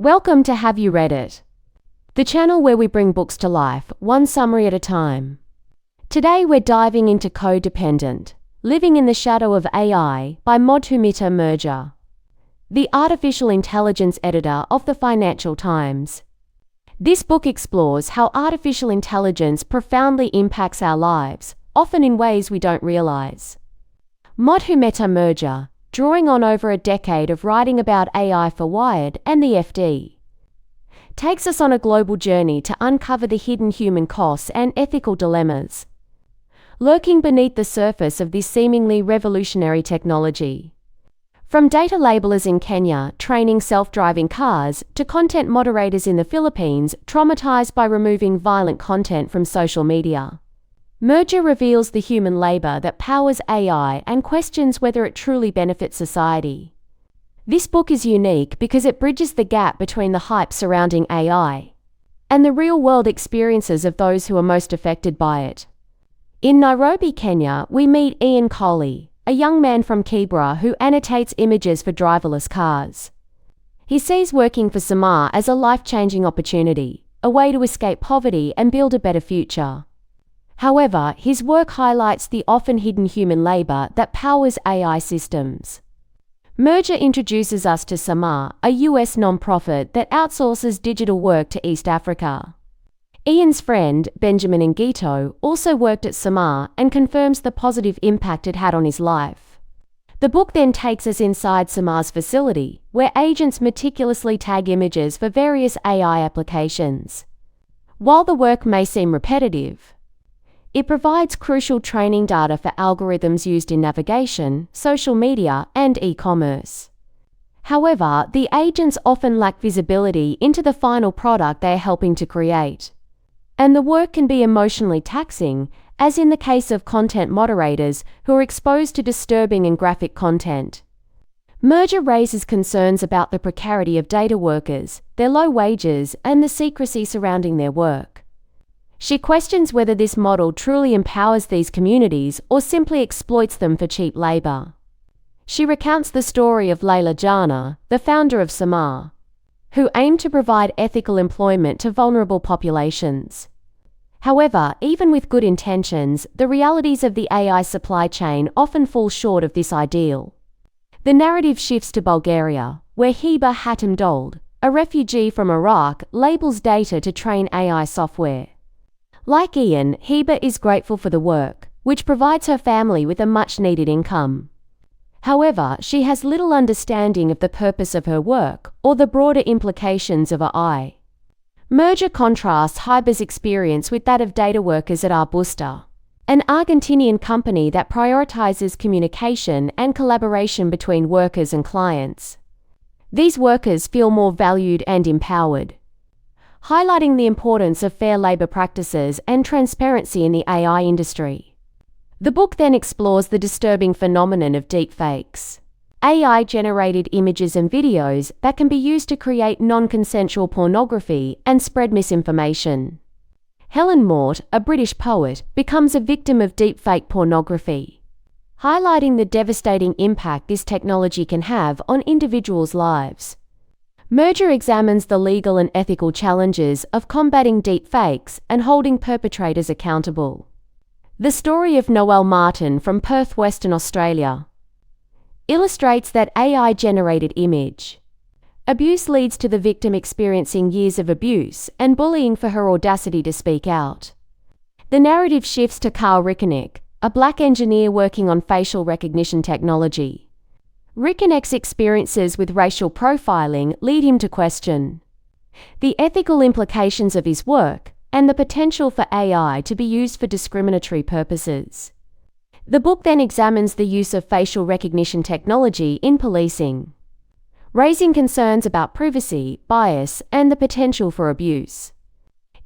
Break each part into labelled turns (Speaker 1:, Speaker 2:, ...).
Speaker 1: Welcome to Have You Read It? The channel where we bring books to life, one summary at a time. Today we're diving into Codependent, Living in the Shadow of AI by Madhumita Murgia, the artificial intelligence editor of the Financial Times. This book explores how artificial intelligence profoundly impacts our lives, often in ways we don't realize. Madhumita Murgia, drawing on over a decade of writing about AI for Wired and the FD, takes us on a global journey to uncover the hidden human costs and ethical dilemmas lurking beneath the surface of this seemingly revolutionary technology. From data labelers in Kenya training self-driving cars to content moderators in the Philippines traumatized by removing violent content from social media, Murgia reveals the human labor that powers AI and questions whether it truly benefits society. This book is unique because it bridges the gap between the hype surrounding AI and the real-world experiences of those who are most affected by it. In Nairobi, Kenya, we meet Ian Coley, a young man from Kibra who annotates images for driverless cars. He sees working for Samar as a life-changing opportunity, a way to escape poverty and build a better future. However, his work highlights the often hidden human labor that powers AI systems. Murgia introduces us to Samar, a US nonprofit that outsources digital work to East Africa. Ian's friend, Benjamin Ngito, also worked at Samar and confirms the positive impact it had on his life. The book then takes us inside Samar's facility, where agents meticulously tag images for various AI applications. While the work may seem repetitive, it provides crucial training data for algorithms used in navigation, social media, and e-commerce. However, the agents often lack visibility into the final product they are helping to create. And the work can be emotionally taxing, as in the case of content moderators who are exposed to disturbing and graphic content. Murgia raises concerns about the precarity of data workers, their low wages, and the secrecy surrounding their work. She questions whether this model truly empowers these communities or simply exploits them for cheap labor. She recounts the story of Leila Jana, the founder of Samar, who aimed to provide ethical employment to vulnerable populations. However, even with good intentions, the realities of the AI supply chain often fall short of this ideal. The narrative shifts to Bulgaria, where Hiba Hatemdold, a refugee from Iraq, labels data to train AI software. Like Ian, Hiba is grateful for the work, which provides her family with a much-needed income. However, she has little understanding of the purpose of her work or the broader implications of AI. Murgia contrasts Hiba's experience with that of data workers at Arbusta, an Argentinian company that prioritizes communication and collaboration between workers and clients. These workers feel more valued and empowered, highlighting the importance of fair labor practices and transparency in the AI industry. The book then explores the disturbing phenomenon of deepfakes, AI-generated images and videos that can be used to create non-consensual pornography and spread misinformation. Helen Mort, a British poet, becomes a victim of deepfake pornography, highlighting the devastating impact this technology can have on individuals' lives. Murgia examines the legal and ethical challenges of combating deepfakes and holding perpetrators accountable. The story of Noelle Martin from Perth, Western Australia, illustrates that AI-generated image abuse leads to the victim experiencing years of abuse and bullying for her audacity to speak out. The narrative shifts to Carl Rickenich, a black engineer working on facial recognition technology. Rickenich's experiences with racial profiling lead him to question the ethical implications of his work and the potential for AI to be used for discriminatory purposes. The book then examines the use of facial recognition technology in policing, raising concerns about privacy, bias, and the potential for abuse.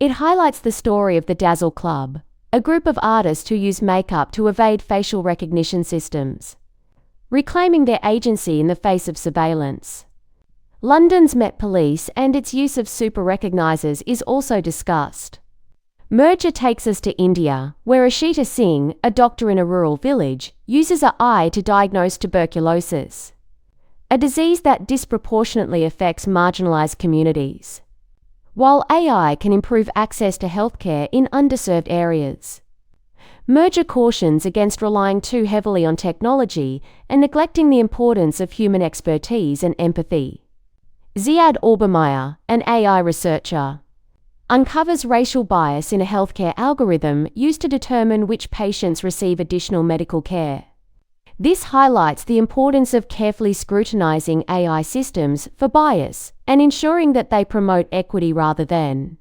Speaker 1: It highlights the story of the Dazzle Club, a group of artists who use makeup to evade facial recognition systems, reclaiming their agency in the face of surveillance. London's Met Police and its use of super recognizers is also discussed. Murgia takes us to India, where Ashita Singh, a doctor in a rural village, uses AI to diagnose tuberculosis. a disease that disproportionately affects marginalized communities. While AI can improve access to healthcare in underserved areas, Murgia cautions against relying too heavily on technology and neglecting the importance of human expertise and empathy. Ziad Obermeyer, an AI researcher, uncovers racial bias in a healthcare algorithm used to determine which patients receive additional medical care. This highlights the importance of carefully scrutinizing AI systems for bias and ensuring that they promote equity rather than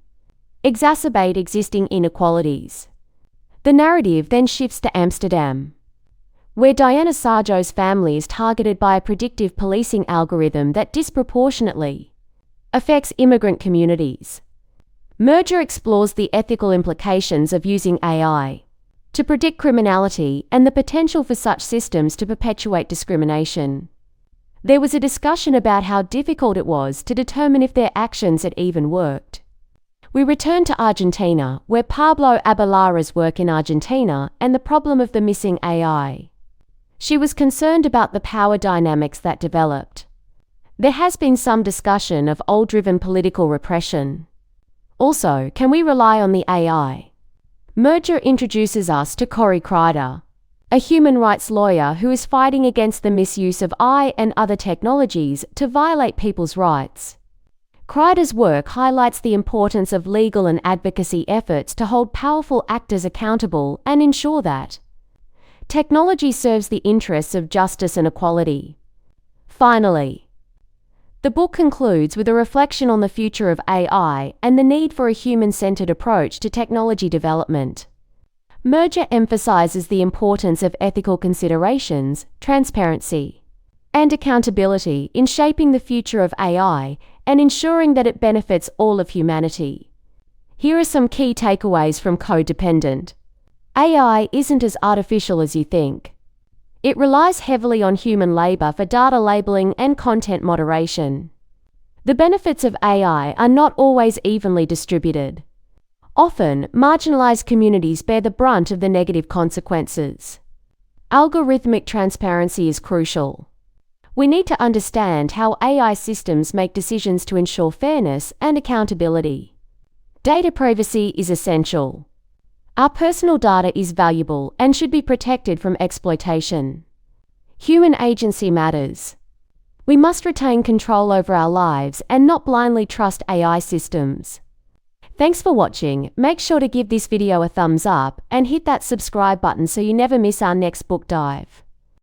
Speaker 1: exacerbate existing inequalities. The narrative then shifts to Amsterdam, where Diana Sarjo's family is targeted by a predictive policing algorithm that disproportionately affects immigrant communities. Murgia explores the ethical implications of using AI to predict criminality and the potential for such systems to perpetuate discrimination. There was a discussion about how difficult it was to determine if their actions had even worked. We return to Argentina, where Pablo Abelarra's work in Argentina and the problem of the missing AI. She was concerned about the power dynamics that developed. There has been some discussion of oil-driven political repression. Also, can we rely on the AI? Murgia introduces us to Corey Kreider, a human rights lawyer who is fighting against the misuse of AI and other technologies to violate people's rights. Kreider's work highlights the importance of legal and advocacy efforts to hold powerful actors accountable and ensure that technology serves the interests of justice and equality. Finally, the book concludes with a reflection on the future of AI and the need for a human-centered approach to technology development. Murgia emphasizes the importance of ethical considerations, transparency, and accountability in shaping the future of AI and ensuring that it benefits all of humanity. Here are some key takeaways from Codependent. AI isn't as artificial as you think. It relies heavily on human labor for data labeling and content moderation. The benefits of AI are not always evenly distributed. Often, marginalized communities bear the brunt of the negative consequences. Algorithmic transparency is crucial. We need to understand how AI systems make decisions to ensure fairness and accountability. Data privacy is essential. Our personal data is valuable and should be protected from exploitation. Human agency matters. We must retain control over our lives and not blindly trust AI systems. Thanks for watching. Make sure to give this video a thumbs up and hit that subscribe button so you never miss our next book dive.